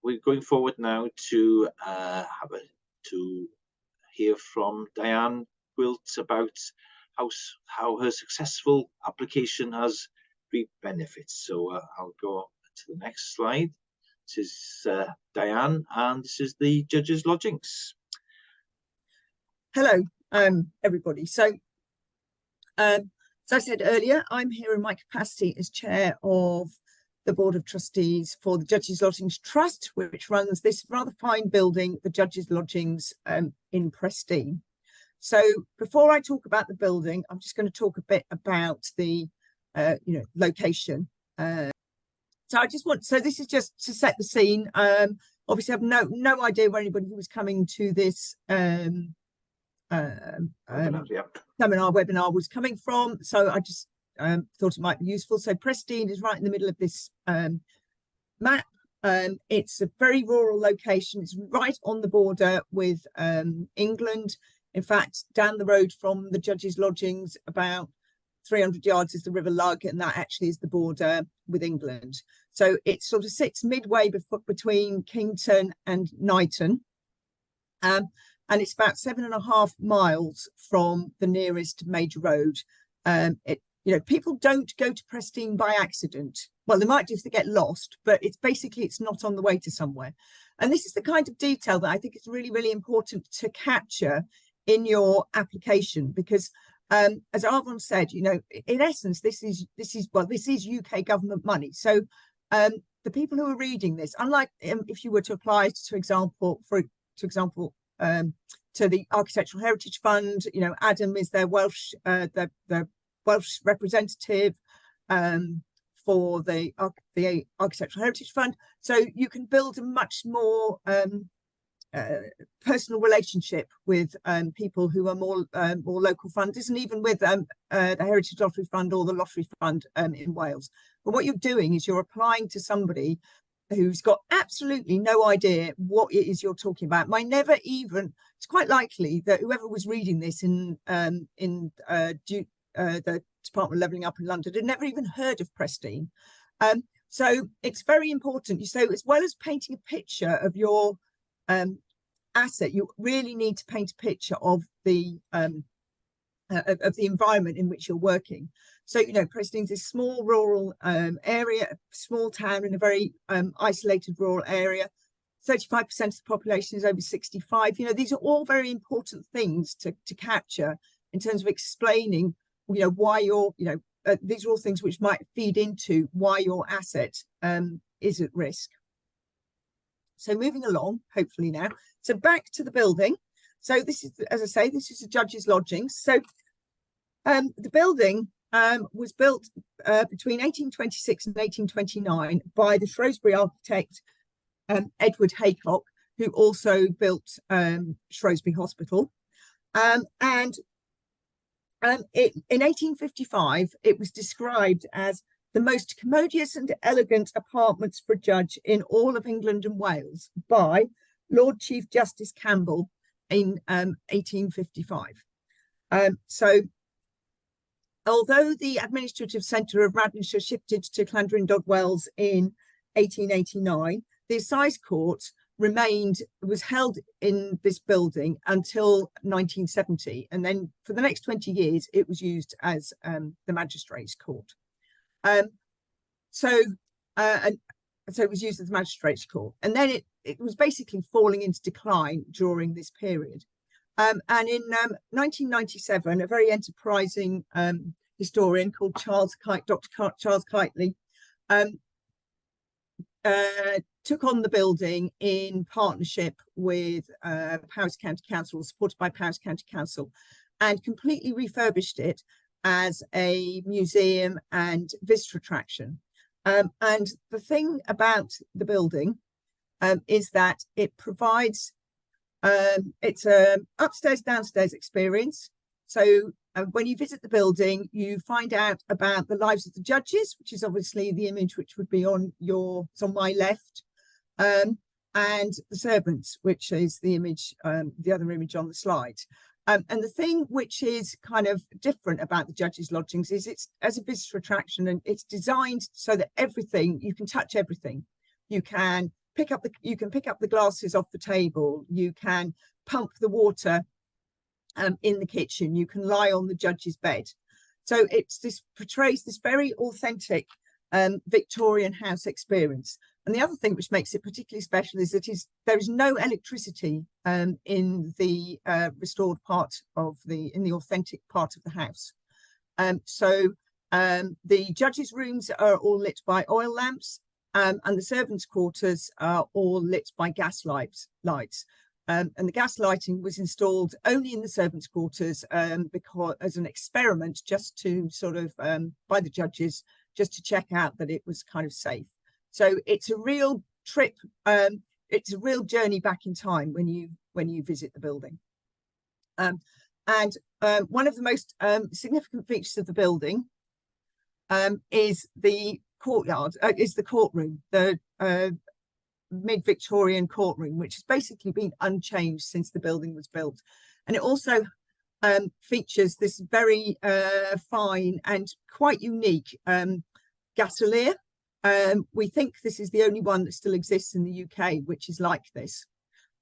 we're going forward now to to hear from Diane Gwilt about how her successful application has reaped benefits. So I'll go to the next slide. This is Diane, and this is the Judges' Lodgings. Hello, everybody. So, as I said earlier, I'm here in my capacity as chair of the Board of Trustees for the Judges' Lodgings Trust, which runs this rather fine building, the Judges' Lodgings in Prestine. So before I talk about the building, I'm just going to talk a bit about the location. So this is just to set the scene. Obviously, I have no idea where anybody who was coming to this webinar was coming from. So I just thought it might be useful. So Prestine is right in the middle of this map. It's a very rural location. It's right on the border with England. In fact, down the road from the Judges' Lodgings, about 300 yards is the River Lug, and that actually is the border with England. So it sort of sits midway between Kington and Knighton. And it's about 7.5 miles from the nearest major road. People don't go to Prestine by accident. Well, they might do if they get lost, but it's not on the way to somewhere. And this is the kind of detail that I think is really, really important to capture in your application, because as Arvon said, in essence, this is UK government money. So the people who are reading this, unlike if you were to apply to example to the Architectural Heritage Fund, Adam is their Welsh the Welsh representative for the Architectural Heritage Fund. So you can build a much more personal relationship with people who are more local funders, and even with the Heritage Lottery Fund or the Lottery Fund in Wales. But what you're doing is you're applying to somebody who's got absolutely no idea what it is you're talking about. It's quite likely that whoever was reading this in the Department of Levelling Up in London had never even heard of Prestine. So it's very important. So as well as painting a picture of your asset, you really need to paint a picture of the environment in which you're working. So Prestine's a small rural area, a small town in a very isolated rural area. 35% of the population is over 65. These are all very important things to capture in terms of explaining why you're these are all things which might feed into why your asset is at risk. So moving along, hopefully now. So back to the building. So this is, as I say, this is the Judges' Lodgings. So the building was built between 1826 and 1829 by the Shrewsbury architect Edward Haycock, who also built Shrewsbury Hospital. In 1855, it was described as the most commodious and elegant apartments for a judge in all of England and Wales by Lord Chief Justice Campbell in 1855. So although the administrative centre of Radnorshire shifted to Llandrindod Wells in 1889, the Assize Court was held in this building until 1970, and then for the next 20 years it was used as the Magistrates' Court. So it was used as the Magistrates' Court, and then it was basically falling into decline during this period. And in 1997, a very enterprising historian called Dr. Charles Kitely took on the building in partnership with Powys County Council, supported by Powys County Council, and completely refurbished it as a museum and visitor attraction. And the thing about the building is that it provides, it's an upstairs, downstairs experience. So when you visit the building, you find out about the lives of the judges, which is obviously the image which would be on my left, and the servants, which is the image, the other image on the slide. And the thing which is kind of different about the Judges' Lodgings is it's as a visitor attraction, and it's designed so that you can touch everything. You can you can pick up the glasses off the table, you can pump the water in the kitchen, you can lie on the judge's bed. So this portrays this very authentic Victorian house experience. And the other thing which makes it particularly special is that there is no electricity in the restored part of in the authentic part of the house. So the judges' rooms are all lit by oil lamps, and the servants' quarters are all lit by gas lights. And the gas lighting was installed only in the servants' quarters because as an experiment, just to sort of by the judges, just to check out that it was kind of safe. So it's a real trip. It's a real journey back in time when you visit the building. And one of the most significant features of the building is the courtyard, is the courtroom, the mid-Victorian courtroom, which has basically been unchanged since the building was built. And it also features this very fine and quite unique gasolier. We think this is the only one that still exists in the UK, which is like this.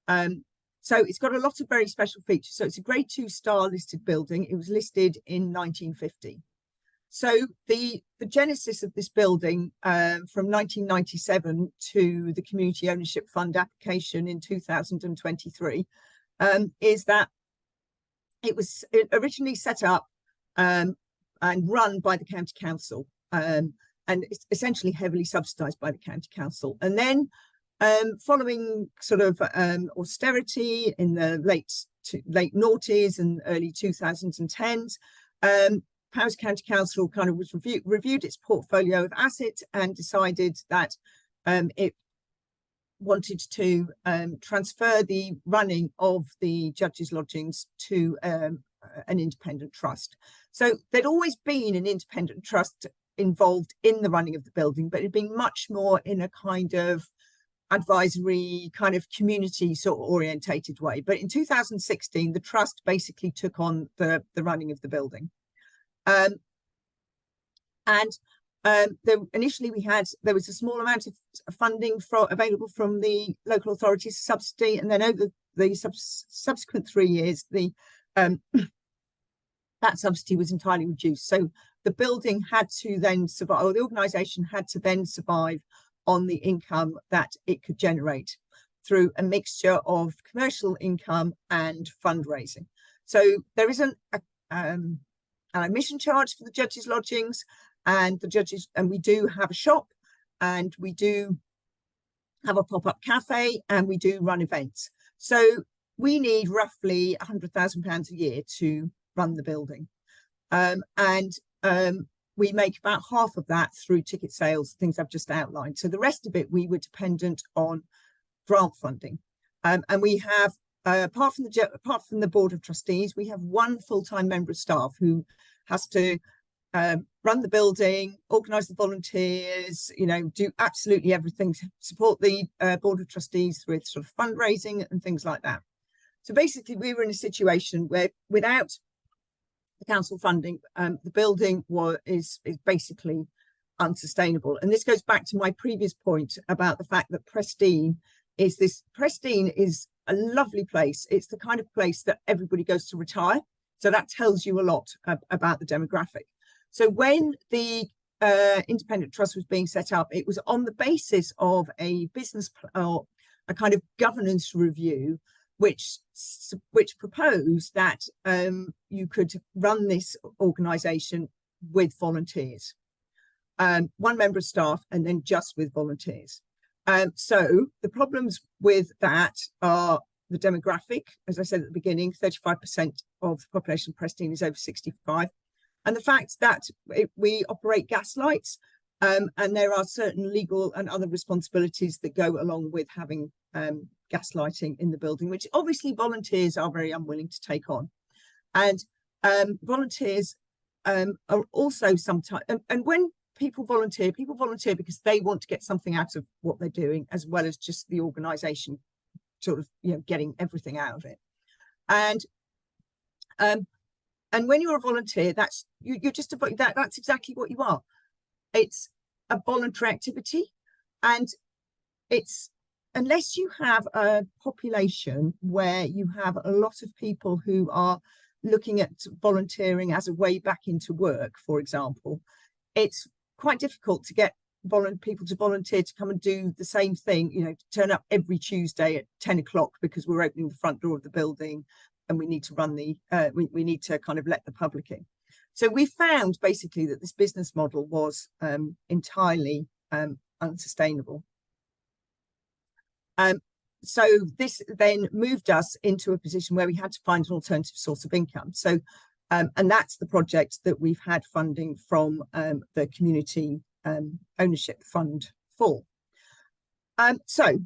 So it's got a lot of very special features. So it's a Grade 2 star listed building. It was listed in 1950. So the genesis of this building from 1997 to the Community Ownership Fund application in 2023 is that it was originally set up and run by the County Council, and it's essentially heavily subsidised by the County Council. And then following sort of austerity in the late noughties and early 2010s, Powys County Council kind of was reviewed its portfolio of assets and decided that it wanted to transfer the running of the judges' lodgings to an independent trust. So there'd always been an independent trust involved in the running of the building, but it'd been much more in a kind of advisory, kind of community sort of orientated way. But in 2016, the trust basically took on the running of the building. Initially there was a small amount of funding available from the local authorities subsidy, and then over the subsequent 3 years, that subsidy was entirely reduced. So the building had to then survive, or the organisation had to then survive on the income that it could generate through a mixture of commercial income and fundraising. So there is an admission charge for the judges' lodgings, and we do have a shop, and we do have a pop-up cafe, and we do run events. So we need roughly £100,000 a year to run the building, we make about half of that through ticket sales, things I've just outlined. So the rest of it, we were dependent on grant funding. And we have, apart from the Board of Trustees, we have one full-time member of staff who has to run the building, organise the volunteers, do absolutely everything, support the Board of Trustees with sort of fundraising and things like that. So basically, we were in a situation where without the council funding, the building is basically unsustainable. And this goes back to my previous point about the fact that Prestine is a lovely place. It's the kind of place that everybody goes to retire. So that tells you a lot about the demographic. So when the independent trust was being set up, it was on the basis of a business or a kind of governance review, which proposed that you could run this organisation with volunteers, one member of staff, and then just with volunteers. So the problems with that are the demographic. As I said at the beginning, 35% of the population of Prestine is over 65. And the fact that we operate gas lights, and there are certain legal and other responsibilities that go along with having gas lighting in the building, which obviously volunteers are very unwilling to take on. And volunteers are also sometimes, and when people volunteer because they want to get something out of what they're doing, as well as just the organisation sort of, getting everything out of it. And when you're a volunteer, that's exactly what you are. It's a voluntary activity, and it's unless you have a population where you have a lot of people who are looking at volunteering as a way back into work, for example, it's quite difficult to get people to volunteer to come and do the same thing, you know, turn up every Tuesday at 10 o'clock because we're opening the front door of the building and we need to run the, we need to kind of let the public in. So we found basically that this business model was entirely unsustainable. So this then moved us into a position where we had to find an alternative source of income. So, and that's the project that we've had funding from the Community Ownership Fund for. So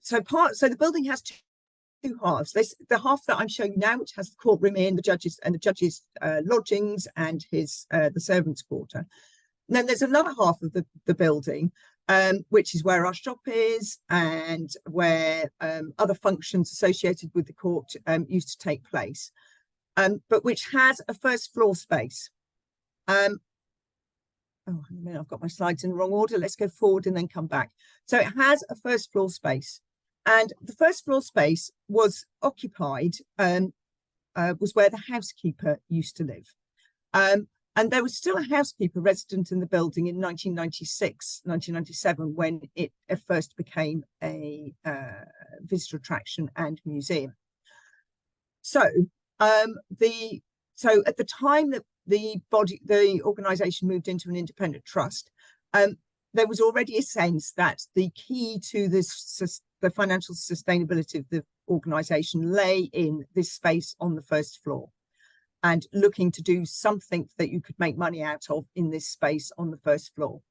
the building has two halves. The half that I'm showing you now, which has the courtroom in, the judges lodgings and the servants' quarter. And then there's another half of the building, which is where our shop is and where other functions associated with the court used to take place, but which has a first floor space. Oh, hang on a minute, I've got my slides in the wrong order. Let's go forward and then come back. So it has a first floor space, and the first floor space was occupied, was where the housekeeper used to live. And there was still a housekeeper resident in the building in 1996, 1997, when it first became a visitor attraction and museum. So at the time that the organisation moved into an independent trust, there was already a sense that the key to the financial sustainability of the organisation lay in this space on the first floor, and looking to do something that you could make money out of in this space on the first floor.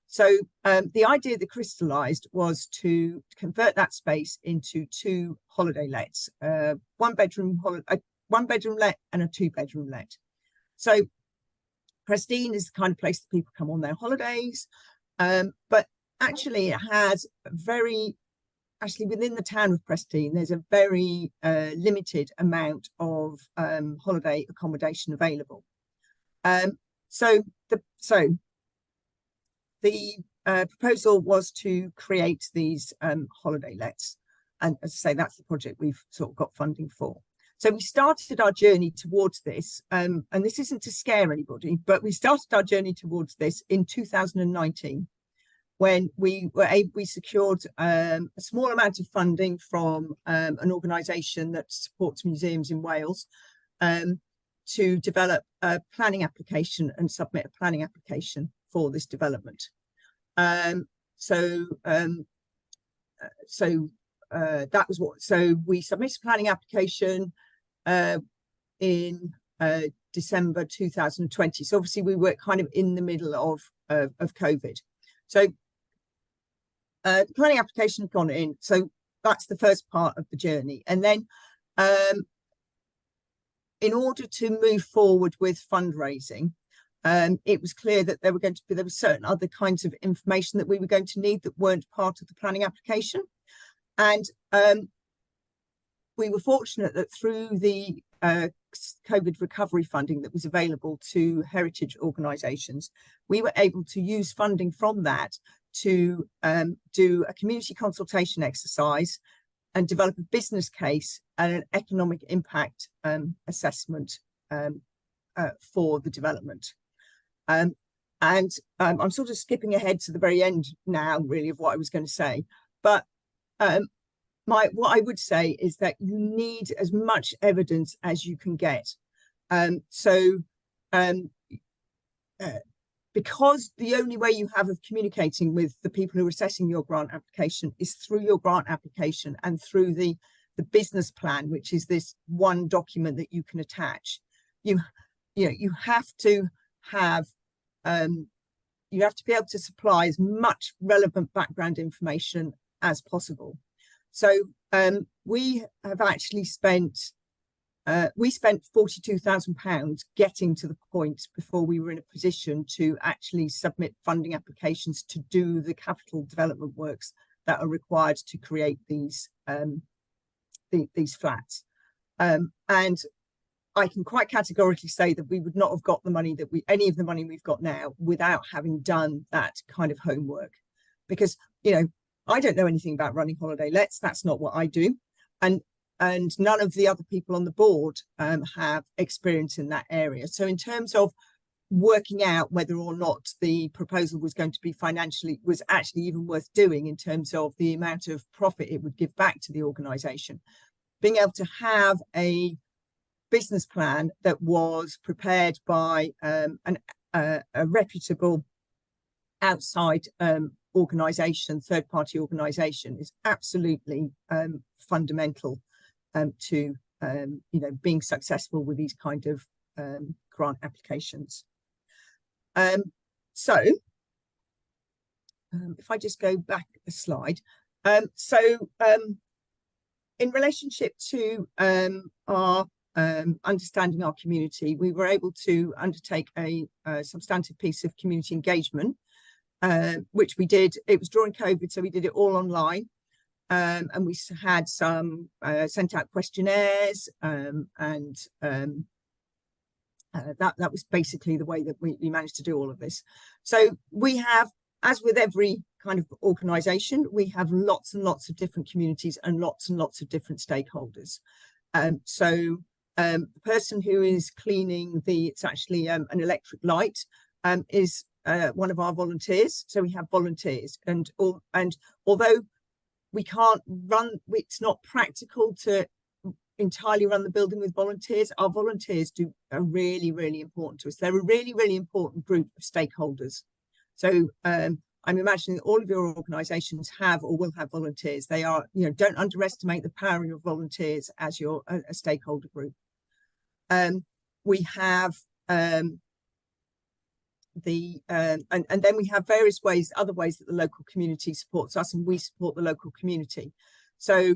So the idea that crystallised was to convert that space into two holiday lets, one bedroom let and a 2-bedroom let. So Prestine is the kind of place that people come on their holidays, but actually it has within the town of Prestine, there's a very limited amount of holiday accommodation available. So the proposal was to create these holiday lets, and as I say, that's the project we've sort of got funding for. So we started our journey towards this, and this isn't to scare anybody, but we started our journey towards this in 2019. When we secured a small amount of funding from an organisation that supports museums in Wales to develop a planning application and submit a planning application for this development. So that was what. So we submitted a planning application in December 2020. So obviously we were kind of in the middle of COVID. So the planning application had gone in, so that's the first part of the journey. And then in order to move forward with fundraising, it was clear that there were certain other kinds of information that we were going to need that weren't part of the planning application. And we were fortunate that through the COVID recovery funding that was available to heritage organisations, we were able to use funding from that to do a community consultation exercise and develop a business case and an economic impact assessment for the development. And I'm sort of skipping ahead to the very end now, really, of what I was going to say. But what I would say is that you need as much evidence as you can get. Because the only way you have of communicating with the people who are assessing your grant application is through your grant application and through the business plan, which is this one document that you can attach. You have to be able to supply as much relevant background information as possible. So we have actually spent £42,000 getting to the point before we were in a position to actually submit funding applications to do the capital development works that are required to create these flats. And I can quite categorically say that we would not have got the money any of the money we've got now without having done that kind of homework. because, I don't know anything about running holiday lets. That's not what I do. And none of the other people on the board have experience in that area. So in terms of working out whether or not the proposal was going to be was actually even worth doing in terms of the amount of profit it would give back to the organisation, being able to have a business plan that was prepared by a reputable outside organisation, third-party organisation, is absolutely fundamental to being successful with these kind of grant applications. So if I just go back a slide, in relationship to our understanding our community, we were able to undertake a substantive piece of community engagement, which we did. It was during COVID, so we did it all online. And we had some sent out questionnaires, and that was basically the way that we managed to do all of this. So we have, as with every kind of organisation, we have lots and lots of different communities and lots of different stakeholders. The person who is cleaning it's actually an electric light, is one of our volunteers. So we have volunteers, and although we can't it's not practical to entirely run the building with volunteers, our volunteers are really, really important to us. They're a really, really important group of stakeholders. So I'm imagining that all of your organisations have or will have volunteers. They are, don't underestimate the power of your volunteers as a stakeholder group. We have and then we have various other ways that the local community supports us, and we support the local community. So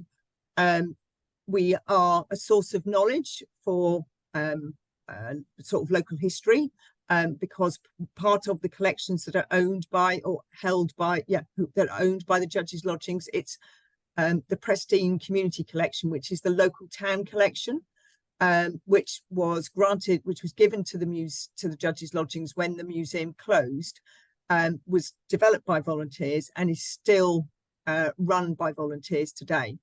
we are a source of knowledge for sort of local history, because part of the collections that are owned by or held by, that are owned by the Judges' Lodgings, it's the Prestine Community Collection, which is the local town collection, which was given to the Judges' Lodgings when the museum closed, was developed by volunteers and is still run by volunteers today.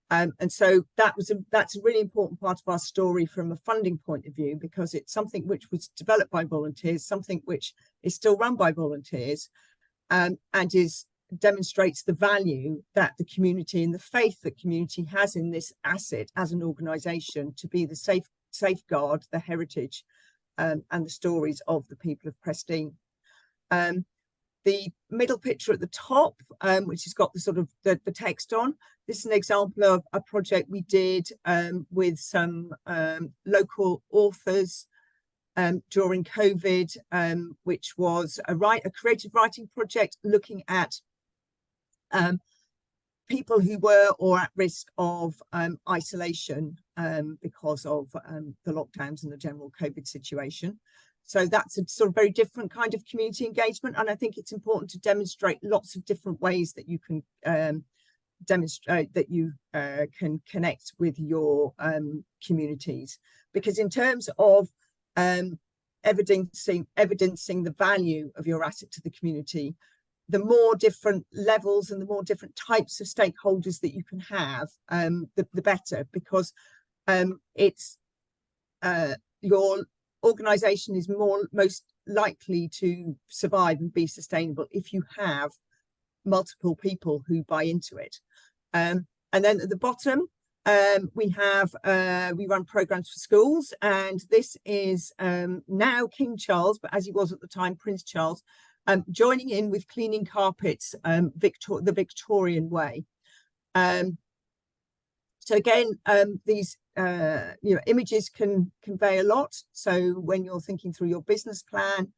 And so that's a really important part of our story from a funding point of view, because it's something which was developed by volunteers, something which is still run by volunteers, and demonstrates the value that the community and the faith that community has in this asset as an organisation to be the safeguard the heritage and the stories of the people of Prestine. The middle picture at the top, which has got the sort of the text on, this is an example of a project we did with some local authors during COVID, which was a creative writing project looking at people who were or at risk of isolation because of the lockdowns and the general COVID situation. So that's a sort of very different kind of community engagement. And I think it's important to demonstrate lots of different ways that you can demonstrate that you can connect with your communities. Because in terms of evidencing the value of your asset to the community, the more different levels and the more different types of stakeholders that you can have, the better, because it's your organisation is most likely to survive and be sustainable if you have multiple people who buy into it. And then at the bottom, we run programs for schools, and this is now King Charles, but as he was at the time, Prince Charles, joining in with cleaning carpets the Victorian way. So again, these images can convey a lot. So when you're thinking through your business plan,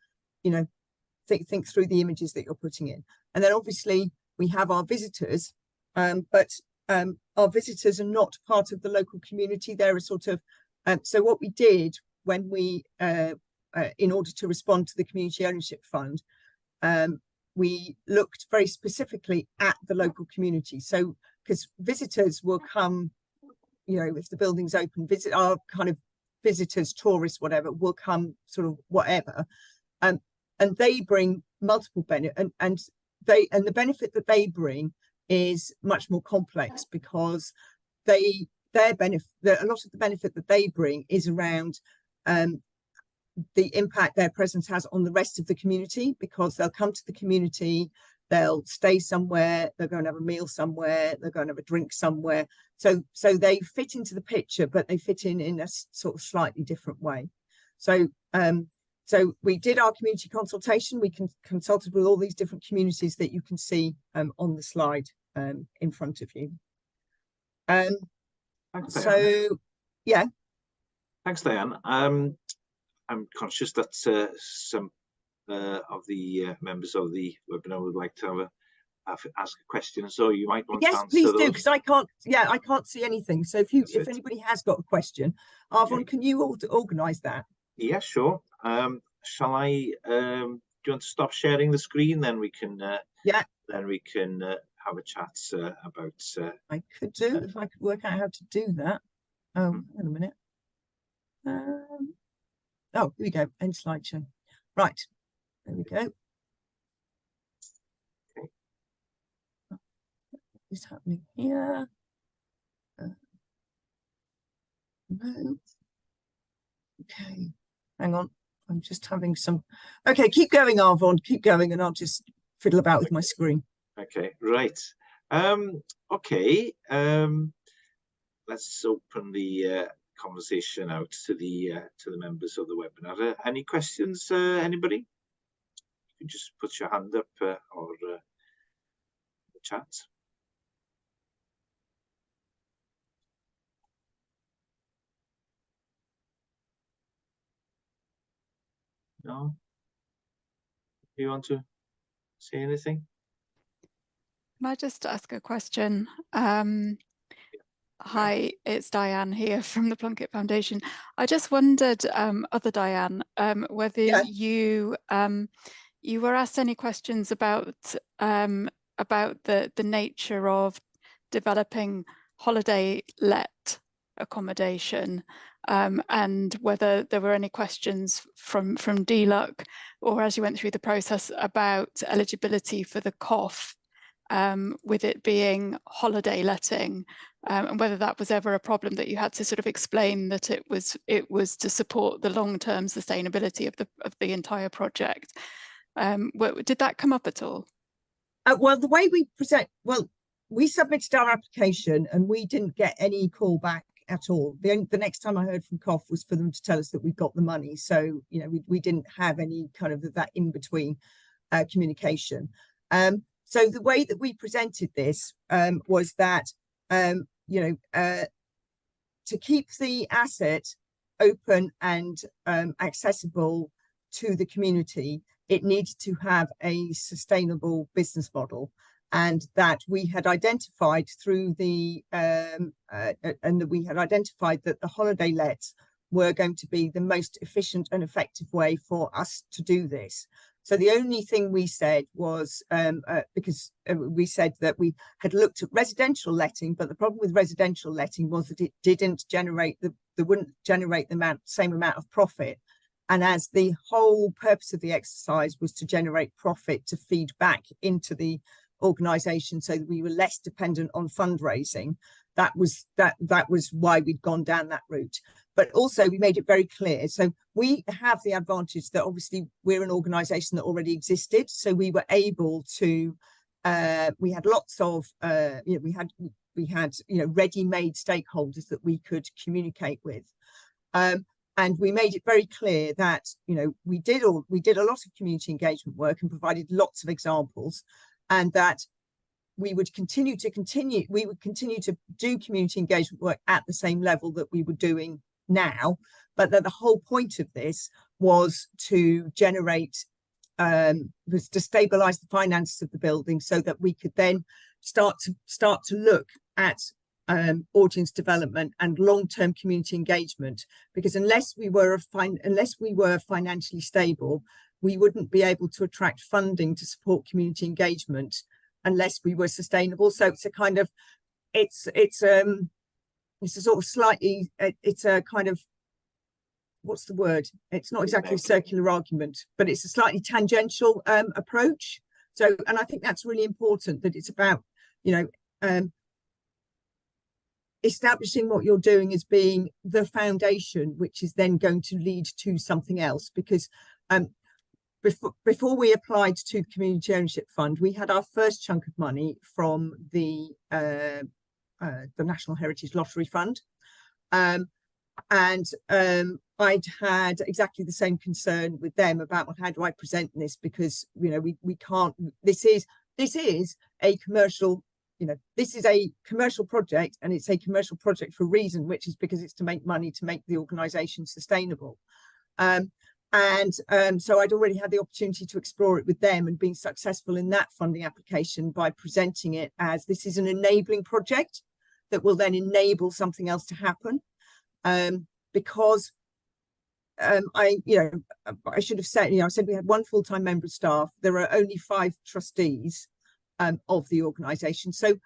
think through the images that you're putting in. And then obviously we have our visitors, but our visitors are not part of the local community. They're a sort of, so what we did when we, in order to respond to the Community Ownership Fund, we looked very specifically at the local community. So, because visitors will come, if the building's open, our kind of visitors, tourists, whatever, will come sort of whatever. And they bring multiple benefits. And the benefit that they bring is much more complex, because their benefit, a lot of the benefit that they bring is around the impact their presence has on the rest of the community, because they'll come to the community, they'll stay somewhere, they're going to have a meal somewhere, they're going to have a drink somewhere. So they fit into the picture, but they fit in a sort of slightly different way. So we did our community consultation. We consulted with all these different communities that you can see on the slide in front of you. Yeah. Thanks, Diane. I'm conscious that some of the members of the webinar would like to ask a question, so you might want to answer please those. do, because I can't see anything. So if anybody has got a question, Arvon, can you organise that? Yeah, sure. Shall I? Do you want to stop sharing the screen? Then we can. Then we can have a chat about. I could do if I could work out how to do that. Oh, wait a minute. Oh, here we go. End slideshow. Right. There we go. Okay. What is happening here? No. Okay. Hang on. I'm just having some. Okay, keep going, Arvon. Keep going, and I'll just fiddle about with my screen. Okay. Right. Okay. Let's open the conversation out to the members of the webinar. Any questions, anybody? You can just put your hand up or the chat. No? You want to say anything? Can I just ask a question? Hi, it's Diane here from the Plunkett Foundation. I just wondered, other Diane, whether you were asked any questions about the nature of developing holiday let accommodation, and whether there were any questions from DLUC, or as you went through the process, about eligibility for the COF, with it being holiday letting, and whether that was ever a problem that you had to sort of explain that it was to support the long-term sustainability of the entire project. Did that come up at all? Well, the way we present, we submitted our application and we didn't get any call back at all. The next time I heard from COF was for them to tell us that we got the money. So, you know, we didn't have any kind of that in-between communication. So the way that we presented this was that, you know, to keep the asset open and accessible to the community, it needed to have a sustainable business model, and that we had identified through the and that we had identified that the holiday lets were going to be the most efficient and effective way for us to do this. So the only thing we said was, because we said that we had looked at residential letting, but the problem with residential letting was that it didn't generate wouldn't generate the same amount of profit. And as the whole purpose of the exercise was to generate profit to feed back into the organisation, so that we were less dependent on fundraising, that was why we'd gone down that route. But also we made it very clear. So we have the advantage that obviously we're an organisation that already existed. So we were able to, we had lots of, you know, we had, you know, ready-made stakeholders that we could communicate with. And we made it very clear that, you know, we did a lot of community engagement work and provided lots of examples, and that we would continue to do community engagement work at the same level that we were doing now, but that the whole point of this was to generate, was to stabilize the finances of the building, so that we could then start to look at audience development and long-term community engagement. Because unless we were financially stable, we wouldn't be able to attract funding to support community engagement unless we were sustainable. So it's a kind of, it's a sort of slightly, it's a kind of, what's the word? It's not exactly a circular argument, but it's a slightly tangential approach. So, and I think that's really important, that it's about, establishing what you're doing as being the foundation, which is then going to lead to something else. Because before we applied to the Community Ownership Fund, we had our first chunk of money from the National Heritage Lottery Fund. I'd had exactly the same concern with them about, well, how do I present this? Because, we can't, this is a commercial, this is a commercial project, and it's a commercial project for a reason, which is because it's to make money, to make the organisation sustainable. So I'd already had the opportunity to explore it with them, and being successful in that funding application by presenting it as this is an enabling project that will then enable something else to happen. Because I should have said, I said we had one full-time member of staff. There are only 5 trustees of the organisation. So,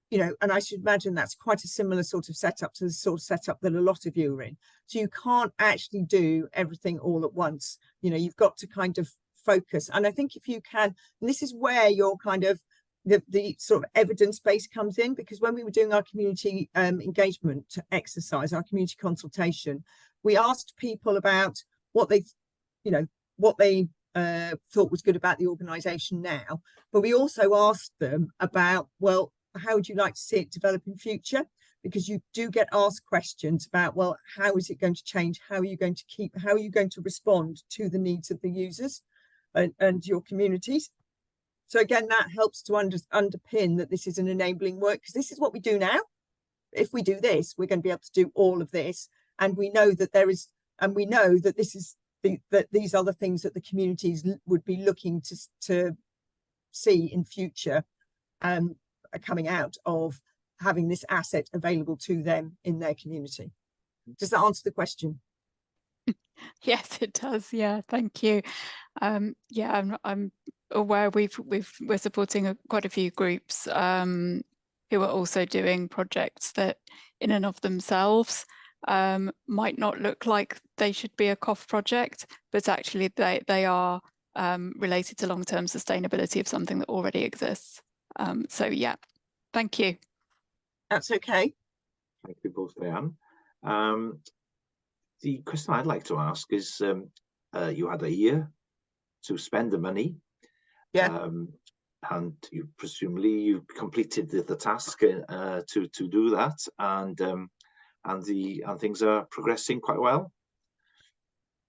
and I should imagine that's quite a similar sort of setup to the sort of setup that a lot of you are in. So you can't actually do everything all at once. You've got to kind of focus. And I think if you can, and this is where your kind of the sort of evidence base comes in, because when we were doing our community engagement exercise, our community consultation, we asked people about what they thought was good about the organisation now, but we also asked them about, well, how would you like to see it develop in future? Because you do get asked questions about, well, how is it going to change? How are you going to respond to the needs of the users and your communities? So again, that helps to underpin that this is an enabling work, because this is what we do now. If we do this, we're going to be able to do all of this. And we know that these are the things that the communities would be looking to see in future, coming out of having this asset available to them in their community. Does that answer the question? Yes, it does. Yeah, thank you. Yeah, I'm aware we're supporting quite a few groups who are also doing projects that in and of themselves might not look like they should be a COF project, but actually they are related to long-term sustainability of something that already exists. So yeah, thank you. That's okay. Thank you both, Diane. The question I'd like to ask is, you had a year to spend the money. Yeah. And you presumably completed the task to do that, and things are progressing quite well.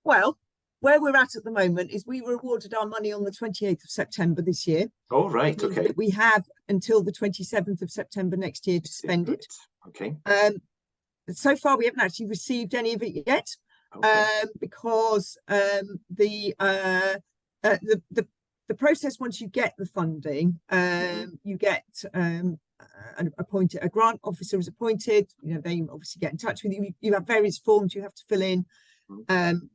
Well, where we're at the moment is we were awarded our money on the 28th of September this year. Oh, right. Okay. That we have until the 27th of September next year to spend it. Okay. So far, we haven't actually received any of it yet, okay. Because the process, once you get the funding, you get a grant officer is appointed. They obviously get in touch with you. You have various forms you have to fill in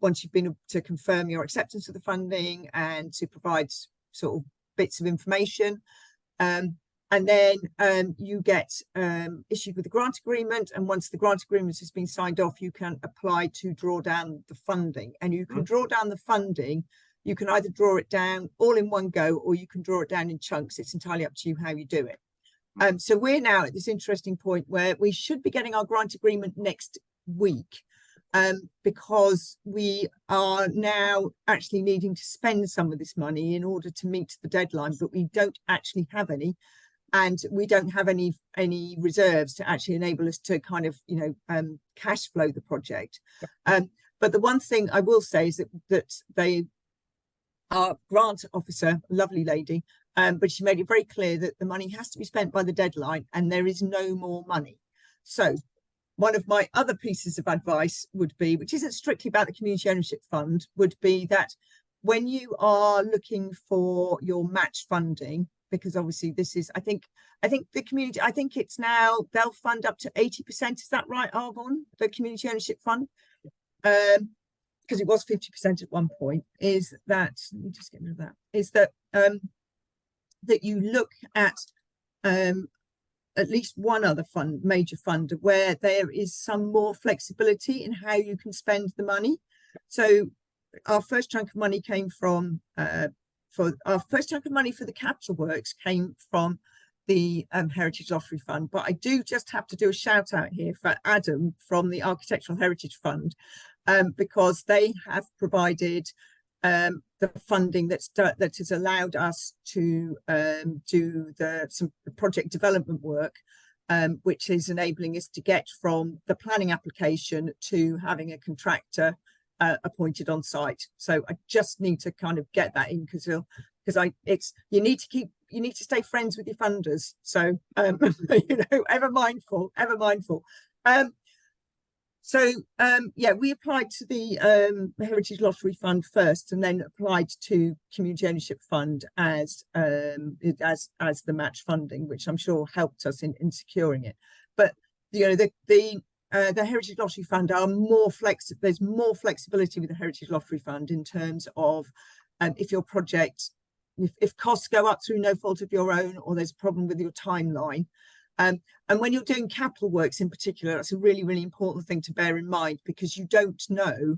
once you've been able to confirm your acceptance of the funding and to provide sort of bits of information. And then you get issued with a grant agreement. And once the grant agreement has been signed off, you can apply to draw down the funding. And you can draw down the funding. You can either draw it down all in one go, or you can draw it down in chunks. It's entirely up to you how you do it. So we're now at this interesting point where we should be getting our grant agreement next week, because we are now actually needing to spend some of this money in order to meet the deadline, but we don't actually have any. And we don't have any reserves to actually enable us to kind of, cash flow the project. But the one thing I will say is that our grant officer, lovely lady, but she made it very clear that the money has to be spent by the deadline and there is no more money. So one of my other pieces of advice would be, which isn't strictly about the Community Ownership Fund, would be that when you are looking for your match funding, because obviously this is, I think the community, I think it's now, they'll fund up to 80%. Is that right, Arvon? The Community Ownership Fund? Because it was 50% at one point, is that, let me just get rid of that, is that that you look at least one other fund, major fund, where there is some more flexibility in how you can spend the money. So our first chunk of money came from for our first chunk of money for the capital works came from the Heritage Lottery Fund, but I do just have to do a shout out here for Adam from the Architectural Heritage Fund, because they have provided the funding that has allowed us to do some project development work, which is enabling us to get from the planning application to having a contractor appointed on site. So I just need to kind of get that in, because you need to stay friends with your funders. So ever mindful. Yeah, we applied to the Heritage Lottery Fund first, and then applied to Community Ownership Fund as the match funding, which I'm sure helped us in securing it. But the Heritage Lottery Fund are more flexible. There's more flexibility with the Heritage Lottery Fund in terms of if your project, if costs go up through no fault of your own, or there's a problem with your timeline. And when you're doing capital works in particular, that's a really, really important thing to bear in mind, because you don't know,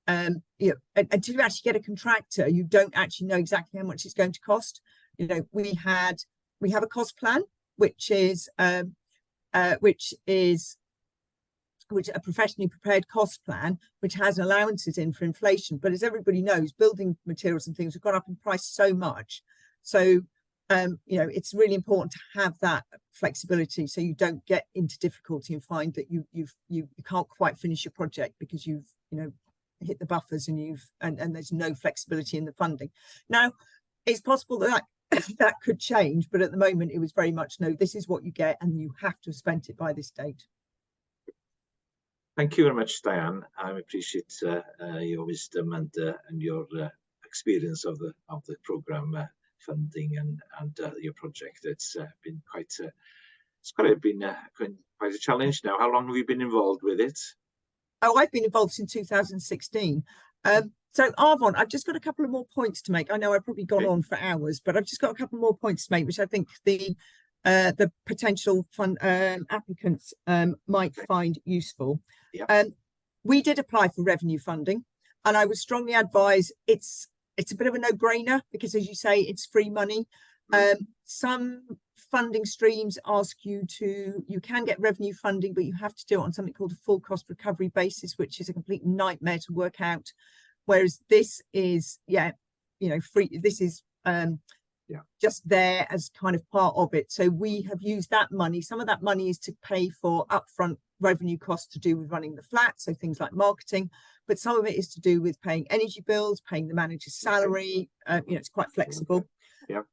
until you actually get a contractor, you don't actually know exactly how much it's going to cost. We have a cost plan, which is a professionally prepared cost plan, which has allowances in for inflation. But as everybody knows, building materials and things have gone up in price so much. So it's really important to have that flexibility, so you don't get into difficulty and find that you can't quite finish your project because you've hit the buffers and there's no flexibility in the funding. Now, it's possible that that could change, but at the moment it was very much, no, this is what you get and you have to have spent it by this date. Thank you very much, Diane. I appreciate your wisdom and your experience of the programme funding and your project. It's been quite a challenge now. How long have you been involved with it? Oh, I've been involved since 2016. So Arvon, I've just got a couple of more points to make. I know I've probably gone on for hours, but I've just got a couple more points to make, which I think the potential fund applicants might find useful. Yeah. We did apply for revenue funding, and I would strongly advise it's a bit of a no-brainer, because, as you say, it's free money. Some funding streams ask you can get revenue funding, but you have to do it on something called a full cost recovery basis, which is a complete nightmare to work out. Whereas this is, free. This is just there as kind of part of it. So we have used that money. Some of that money is to pay for upfront revenue costs to do with running the flat, so things like marketing, but some of it is to do with paying energy bills, paying the manager's salary. It's quite flexible. Yeah.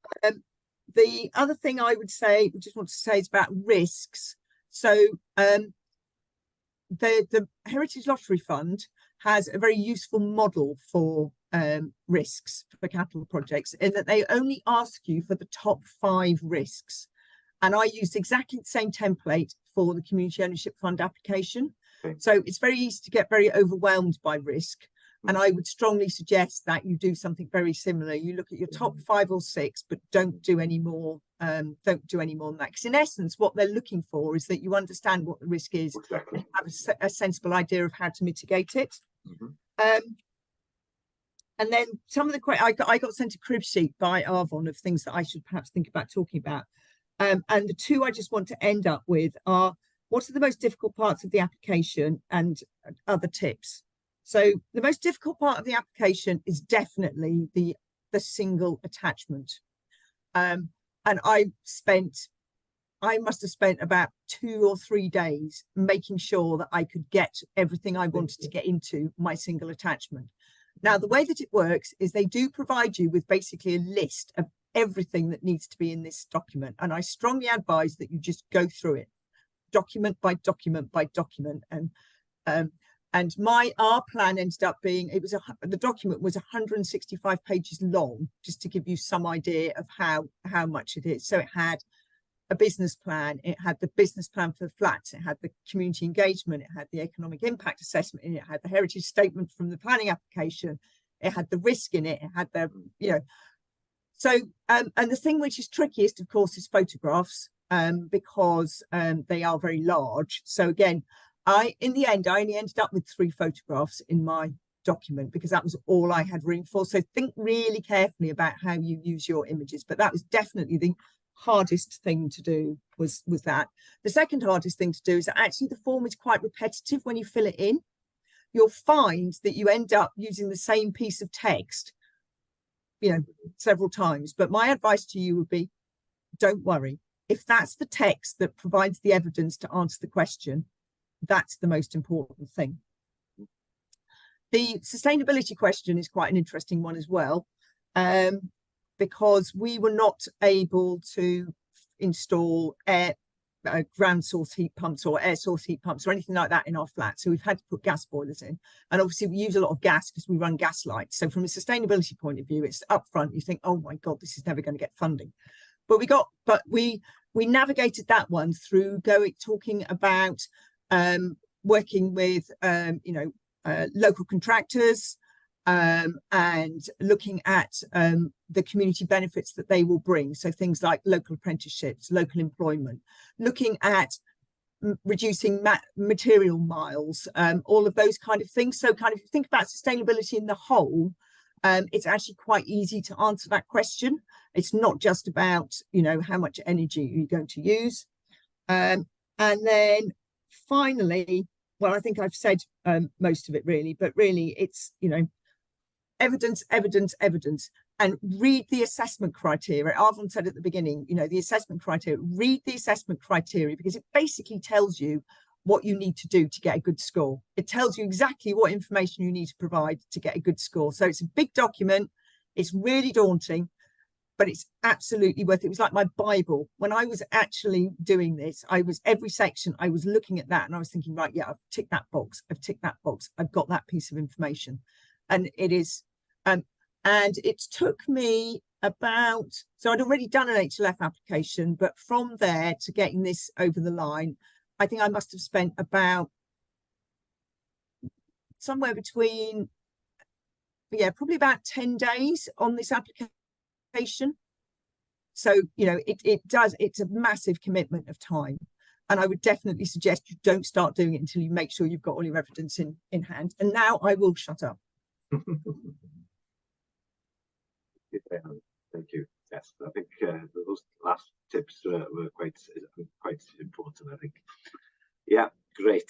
The other thing I would say, just want to say, is about risks. So the Heritage Lottery Fund has a very useful model for risks for capital projects, in that they only ask you for the top 5 risks. And I used exactly the same template for the Community Ownership Fund application. Okay. So it's very easy to get very overwhelmed by risk. And I would strongly suggest that you do something very similar. You look at your top 5 or 6, but don't do any more. Don't do any more than that. Because in essence, what they're looking for is that you understand what the risk is, exactly, and have a sensible idea of how to mitigate it. And then some of the questions, I got sent a crib sheet by Arvon of things that I should perhaps think about talking about. And the 2 I just want to end up with are, what are the most difficult parts of the application, and other tips. So the most difficult part of the application is definitely the single attachment. And I must have spent about 2 or 3 days making sure that I could get everything I wanted to get into my single attachment. Now, the way that it works is they do provide you with basically a list of everything that needs to be in this document. And I strongly advise that you just go through it, document by document by document. And our plan ended up being, the document was 165 pages long, just to give you some idea of how much it is. So it had a business plan, it had the business plan for the flats, it had the community engagement, it had the economic impact assessment, and it had the heritage statement from the planning application, it had the risk in it, it had the, So, and the thing which is trickiest, of course, is photographs, because they are very large. So again, in the end, I only ended up with 3 photographs in my document, because that was all I had room for. So think really carefully about how you use your images. But that was definitely the hardest thing to do, was that. The second hardest thing to do is that actually the form is quite repetitive when you fill it in. You'll find that you end up using the same piece of text, you know, several times. But my advice to you would be, don't worry. If that's the text that provides the evidence to answer the question, that's the most important thing. The sustainability question is quite an interesting one as well, because we were not able to install ground source heat pumps or air source heat pumps or anything like that in our flat. So we've had to put gas boilers in. And obviously we use a lot of gas because we run gas lights. So from a sustainability point of view, it's upfront. You think, oh my God, this is never going to get funding. But we navigated that one through talking about working with local contractors, and looking at the community benefits that they will bring. So things like local apprenticeships, local employment, looking at reducing material miles, all of those kind of things. So kind of think about sustainability in the whole. It's actually quite easy to answer that question. It's not just about, how much energy you're going to use. And then finally, well, I think I've said most of it really, but really it's, evidence, evidence, evidence, and read the assessment criteria. Arvon said at the beginning, the assessment criteria, read the assessment criteria, because it basically tells you what you need to do to get a good score. It tells you exactly what information you need to provide to get a good score. So it's a big document. It's really daunting, but it's absolutely worth it. It was like my Bible. When I was actually doing this, every section, I was looking at that and I was thinking, right, yeah, I've ticked that box. I've ticked that box. I've got that piece of information. And it is, and it took me so I'd already done an HLF application, but from there to getting this over the line, I think I must have spent about somewhere between, probably about 10 days on this application. So, it's a massive commitment of time. And I would definitely suggest you don't start doing it until you make sure you've got all your evidence in hand. And now I will shut up. Thank you. Yes, I think those last tips were quite important, I think. Yeah, great.